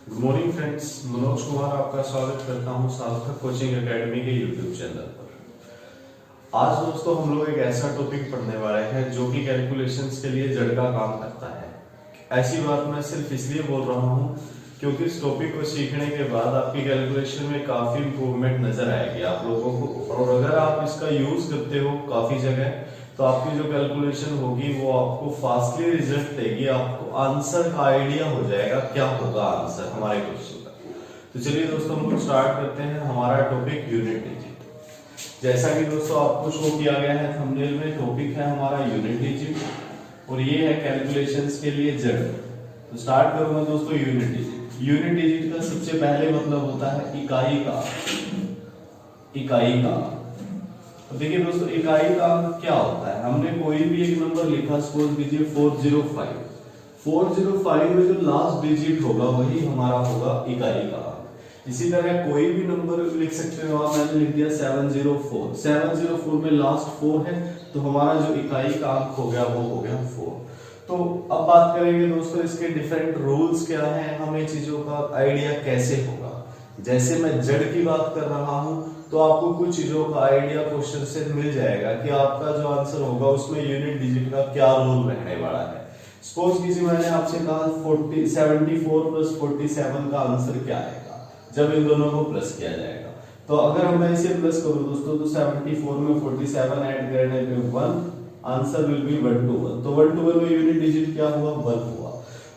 Good morning friends, Manoj Kumar आपका स्वागत करता हूं सार्थक कोचिंग एकेडमी के यूट्यूब चैनल पर। आज दोस्तों हम लोग एक ऐसा टॉपिक पढ़ने वाले हैं जो कि कैलकुलेशंस के लिए जड़ का काम करता है। ऐसी बात मैं सिर्फ इसलिए बोल रहा हूं क्योंकि इस टॉपिक को सीखने के बाद आपकी कैलकुलेशन में काफी इंप्रूवमेंट नजर आएगी आप लोगों को, और अगर आप इसका यूज करते हो काफी जगह तो आपकी जो कैलकुलेशन होगी वो आपको फास्टली रिजल्ट देगी, आपको आंसर का आइडिया हो जाएगा क्या होगा आंसर हमारे क्वेश्चन का। तो चलिए दोस्तों हम लोग स्टार्ट करते हैं हमारा टॉपिक यूनिट डिजिट। जैसा कि दोस्तों आपको शो किया गया है थंबनेल में, टॉपिक है हमारा यूनिट डिजिट और ये है कैलकुलेशंस के लिए जड़। तो स्टार्ट करूंगा दोस्तों यूनिट डिजिट। यूनिट डिजिट का सबसे पहले मतलब होता है इकाई का। इकाई का देखिए दोस्तों, इकाई का क्या होता है, हमने कोई भी एक नंबर लिखा, सपोज कीजिए 405। 405 में जो लास्ट डिजिट होगा वही हमारा होगा इकाई का। इसी तरह कोई भी नंबर लिख सकते हो आप, मैंने लिख दिया 704। 704 में लास्ट 4 है तो हमारा जो इकाई का अंक हो गया वो हो गया 4। तो अब बात करेंगे दोस्तों इसके डिफरेंट रूल्स क्या हैं, हमें चीजों का आइडिया कैसे होगा। जैसे मैं जड़ की बात कर रहा हूं तो आपको कुछ चीजों का आइडिया क्वेश्चन से मिल जाएगा कि आपका जो आंसर होगा उसमें यूनिट डिजिट का क्या रोल रहने वाला है। सपोज कीजिए मैंने आपसे कहा 74 प्लस 47 का आंसर क्या आएगा जब इन दोनों को प्लस किया जाएगा। तो अगर मैं इसे प्लस करूं दोस्तों तो 74 में 47 ऐड करने पे 1, आंसर विल बी 121। तो 121 में यूनिट डिजिट क्या हुआ, 1 हुआ।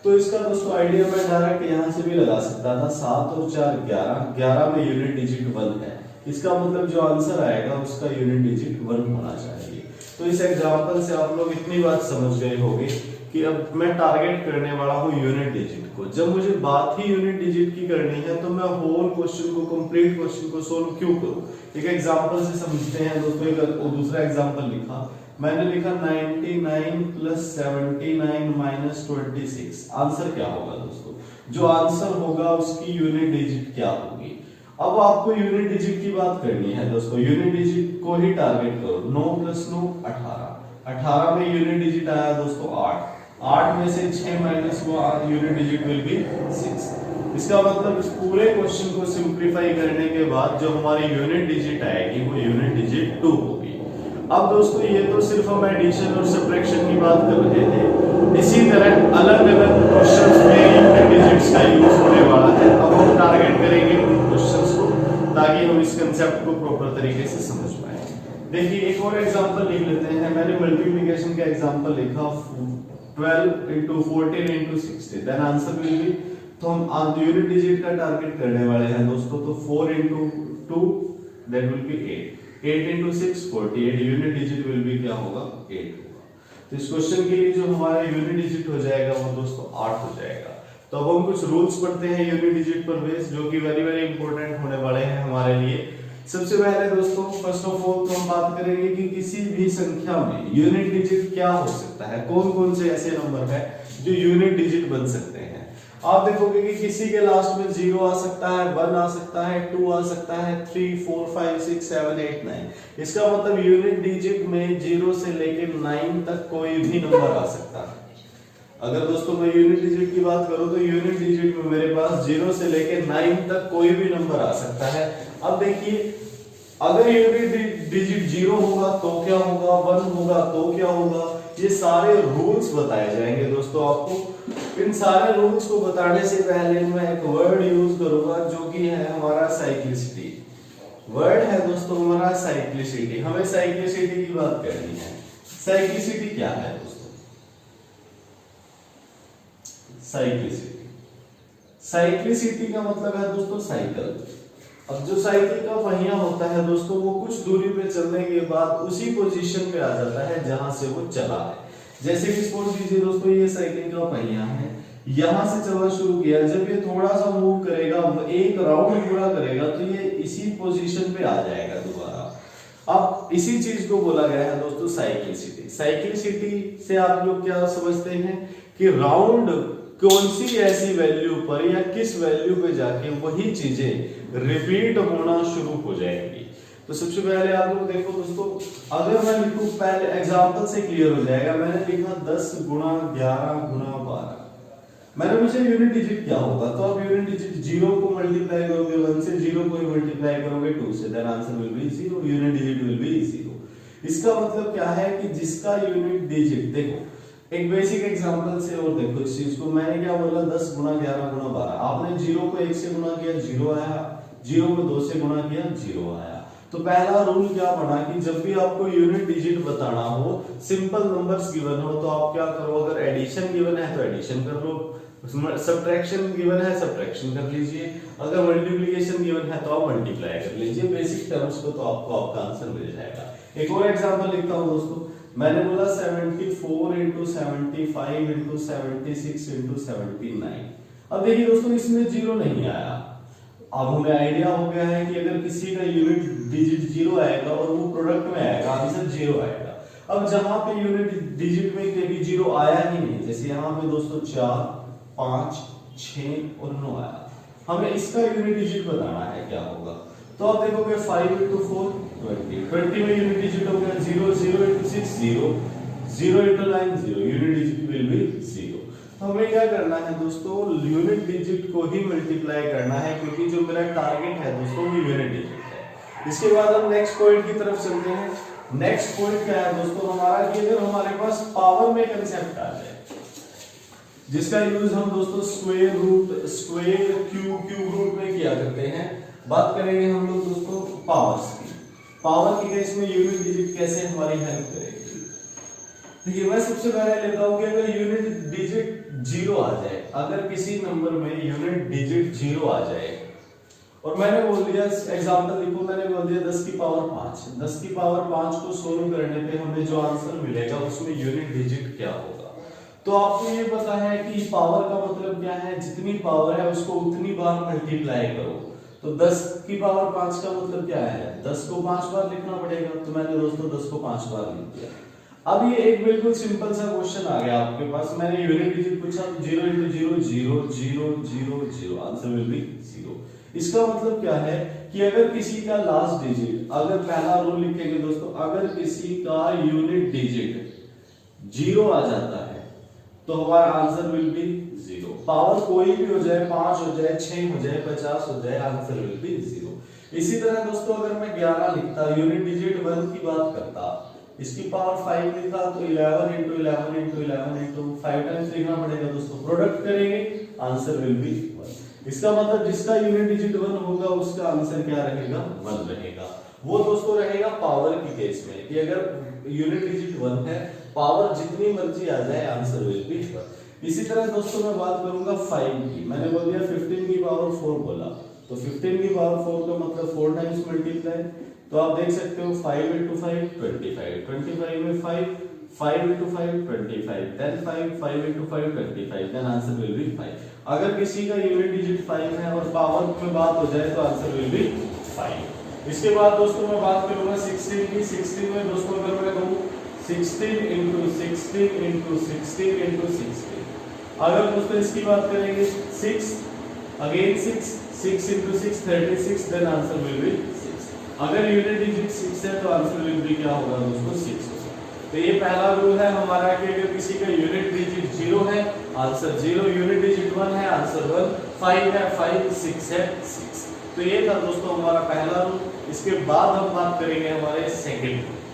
तो इसका दोस्तों आइडिया मैं डायरेक्ट यहां से भी लगा सकता था, 7 और 4 11, 11 में यूनिट डिजिट 1 है, इसका मतलब जो आंसर आएगा उसका यूनिट डिजिट 1 होना चाहिए। तो इस एग्जांपल से आप लोग इतनी बात समझ गए होंगे कि अब मैं टारगेट करने वाला हूं यूनिट डिजिट को। जब मुझे बात ही यूनिट डिजिट की करनी है तो मैं होल क्वेश्चन को, कंप्लीट क्वेश्चन को सोल्व क्यों करूं। एक एग्जांपल से समझते हैं दोस्तों। एक दूसरा एग्जांपल लिखा, मैंने लिखा 99 प्लस 79 माइनस 26। आंसर क्या होगा दोस्तों, जो आंसर होगा उसकी यूनिट डिजिट क्या होगी। अब आपको यूनिट डिजिट की बात करनी है दोस्तों, यूनिट डिजिट को ही टारगेट करो। 9 प्लस 9 18, 18 में यूनिट डिजिट आया दोस्तों 8, 8 में से 6 माइनस हुआ, यूनिट डिजिट विल बी 6। इसका मतलब इस पूरे क्वेश्चन को सिंप्लीफाई करने के बाद जो हमारी यूनिट डिजिट आएगी वो यूनिट डिजिट 2 होगी। अब दोस्तों ये तो सिर्फ हम एडिशन और सब्ट्रैक्शन की बात कर रहे थे, इसी तरह अलग अलग क्वेश्चंस में यूनिट डिजिट्स का यूज होने वाला है। अब हम टारगेट करेंगे उन क्वेश्चंस को ताकि हम इस कांसेप्ट को प्रॉपर तरीके से समझ पाए। देखिए एक और एग्जांपल लिख लेते हैं। मैंने मल्टीप्लिकेशन का एग्जांपल लिखा 12 into 14 into 60, then answer will be, तो हम यूनिट डिजिट का टारगेट करने वाले हैं दोस्तों। तो 4 into 2 that will be 8, 8 into 6 48, unit digit will B क्या होगा, 8 होगा। तो इस क्वेश्चन के लिए जो हमारा यूनिट डिजिट हो जाएगा वो दोस्तों 8 हो जाएगा। तो अब हम कुछ रूल्स पढ़ते हैं यूनिट डिजिट पर बेस, जो कि वेरी वेरी इंपॉर्टेंट होने वाले हैं हमारे लिए। सबसे पहले दोस्तों फर्स्ट ऑफ ऑल तो हम बात करेंगे कि किसी भी संख्या में यूनिट डिजिट क्या हो सकता है, कौन कौन से ऐसे नंबर है जो यूनिट डिजिट बन सकते हैं। आप देखोगे कि किसी के लास्ट में 0 आ सकता है, 1 आ सकता है, 2 आ सकता है, 3 4 5 6 7 8 9। इसका मतलब यूनिट डिजिट में 0 से लेकर 9 तक कोई भी नंबर आ सकता है। अगर दोस्तों मैं यूनिट डिजिट की बात करूं तो यूनिट डिजिट में मेरे पास 0 से लेकर 9 तक कोई भी नंबर आ सकता है। अब देखिए अगर यूनिट डिजिट 0 होगा तो क्या होगा, 1 होगा तो क्या होगा, ये सारे रूल्स बताए जाएंगे दोस्तों आपको। इन सारे रूल्स को बताने से पहले मैं एक वर्ड यूज करूंगा जो कि है हमारा साइक्लिसिटी। वर्ड है दोस्तों हमारा साइक्लिसिटी। हमें साइक्लिसिटी की बात करनी है। साइक्लिसिटी क्या है दोस्तों, साइक्लिसिटी, साइक्लिसिटी का मतलब है दोस्तों साइकिल। अब जो साइकिल का पहिया होता है दोस्तों वो कुछ दूरी पे चलने के बाद उसी पोजीशन पे आ जाता है जहां से वो चला है। जैसे कि सपोज कीजिए दोस्तों ये साइकिल का पहिया है, यहां से चलना शुरू किया, जब ये थोड़ा सा मूव करेगा, एक राउंड पूरा करेगा तो ये इसी पोजीशन पे आ जाएगा दोबारा। अब इसी चीज को बोला गया है दोस्तों साइक्लिसिटी। साइक्लिसिटी से आप लोग क्या समझते हैं कि राउंड कौन सी ऐसी वैल्यू पर या किस वैल्यू पे जाके वही चीजें रिपीट होना शुरू हो जाएंगी। तो सबसे पहले आप लोग देखो दोस्तों, अगर मैं लिखूं, पहले एग्जांपल से क्लियर हो जाएगा। मैंने लिखा 10 गुणा 11 गुणा 12, मैंने पूछा यूनिट डिजिट क्या होगा, तो आप यूनिट डिजिट 0 को मल्टीप्लाई करोगे 1 से, 0 को ही मल्टीप्लाई करोगे 2 से, then answer will be 0, unit digit will be 0। इसका मतलब क्या है कि जिसका यूनिट डिजिट, देखो एक बेसिक एग्जांपल से और देखो इस चीज को, मैंने क्या बोला 10 गुना 11 गुना 12, आपने 0 को 1 से गुना किया 0 आया, 0 को 2 से गुणा किया 0 आया। तो पहला रूल क्या बना कि जब भी आपको यूनिट डिजिट बताना हो, सिंपल नंबर्स गिवन हो, तो आप क्या करो, अगर एडिशन गिवन है तो एडिशन कर लो, सब्ट्रैक्शन गिवन है सब्ट्रैक्शन कर लीजिए, अगर मल्टीप्लिकेशन गिवन है तो आप मल्टीप्लाई कर लीजिए बेसिक टर्म्स को, तो आपको आपका आंसर मिल जाएगा। एक और एग्जांपल लिखता हूं दोस्तों, मैंने बोला 74 into 75 into 76 into 79। अब देखिए दोस्तों इसमें 0 नहीं आया, अब हमें आइडिया हो गया है कि अगर किसी का यूनिट डिजिट 0 आएगा और वो प्रोडक्ट में आएगा, आंसर 0 आएगा। अब जहां पे यूनिट डिजिट में कभी 0 आया ही नहीं, जैसे यहाँ पे दोस्तों 4 5 6 और 9 आया, हमें इसका यूनिट डिजिट बताना है क्या होगा। तो आप देखोगे 5 into 4 20, 20 में यूनिट डिजिट हो गया 0, 0 into 6 0, 0 into 9 0, unit digit will be 0। तो हमें क्या करना है दोस्तों, यूनिट डिजिट को ही मल्टीप्लाई करना है, क्योंकि जो मेरा टारगेट है दोस्तों वो यूनिट डिजिट है। इसके बाद हम नेक्स्ट पॉइंट की तरफ चलते हैं। नेक्स्ट पॉइंट क्या है दोस्तों हमारा, कि अगर हमारे पास पावर में कंसेप्ट आ जाए, जिसका यूज हम दोस्तों square root, square cube root में किया करते हैं। बात करेंगे हम लोग दोस्तों पावर्स की। पावर के केस में यूनिट डिजिट कैसे हमारी हेल्प करेगी। देखिए मैं सबसे पहले लेता हूं कि अगर यूनिट डिजिट 0 आ जाए, अगर किसी नंबर में यूनिट डिजिट 0 आ जाए, और मैंने बोल दिया एग्जांपल देखो, मैंने बोल दिया 10 की पावर 5, 10 की पावर 5 को सोल्व करने पे हमें जो आंसर मिलेगा उसमें यूनिट डिजिट क्या होगा। तो आपको ये पता है कि पावर का मतलब क्या है, जितनी पावर है उसको उतनी बार मल्टीप्लाई करो। तो 10 की पावर 5 का मतलब क्या है, 10 को 5 बार लिखना पड़ेगा। तो मैंने दोस्तों 10 को 5 बार लिख दिया। अब ये एक बिल्कुल सिंपल सा क्वेश्चन आ गया आपके पास, मैंने यूनिट डिजिट पूछा, 0 into 0 0 0 0 0, आंसर विल बी 0। इसका मतलब क्या है कि अगर किसी का लास्ट डिजिट, अगर पहला रूल लिखेंगे दोस्तों, अगर किसी का यूनिट डिजिट 0 आ जाता है तो हमारा आंसर विल बी 0। पावर कोई भी हो जाए, 5 हो जाए, 6 हो जाए, 50 हो जाए, आंसर विल बी 0। इसी तरह दोस्तों अगर मैं 11 लिखता, यूनिट डिजिट 1 की बात करता, इसकी पावर 5 लिखा, तो 11 into 11 into 11 into 5 टाइम्स लिखना पड़ेगा दोस्तों, प्रोडक्ट करेंगे, आंसर विल बी 1। इसका मतलब जिसका यूनिट डिजिट 1 होगा उसका आंसर क्या रहेगा, 1 रहेगा। वो दोस्तों रहेगा पावर की केस में, कि अगर यूनिट डिजिट 1 है, पावर जितनी मर्जी आ जाए, आंसर विल बी 1। इसी तरह दोस्तों मैं बात करूंगा 5 की, मैंने बोल दिया 15 की पावर 4 बोला, तो 15 की पावर 4 का मतलब 4 टाइम्स मल्टीप्लाई, तो आप देख सकते हो 5 into 5 25, 25 में 5, 5 into 5 25, then 5 into 5 25, then answer will B 5। अगर किसी का यूनिट डिजिट 5 है और पावर में बात हो जाए तो आंसर विल बी 5। इसके बाद दोस्तों मैं बात करूंगा 16 की। 16 में दोस्तों अगर मैं कहूं 16 into 16 into 16 into 16, अगर दोस्तों इसकी बात करेंगे 6 again 6 into 6 36, then answer will be 6। अगर यूनिट डिजिट 6 है तो आंसर विल बी क्या होगा दोस्तों, 6 होगा। तो ये पहला रूल है हमारा कि अगर किसी का यूनिट डिजिट 0 है, आंसर 0, यूनिट डिजिट 1 है, आंसर 1, 5 है 5, 6 है 6। तो ये था दोस्तों हमारा पहला रूल। इसके बाद हम बात करेंगे हमारे सेकंड रूल।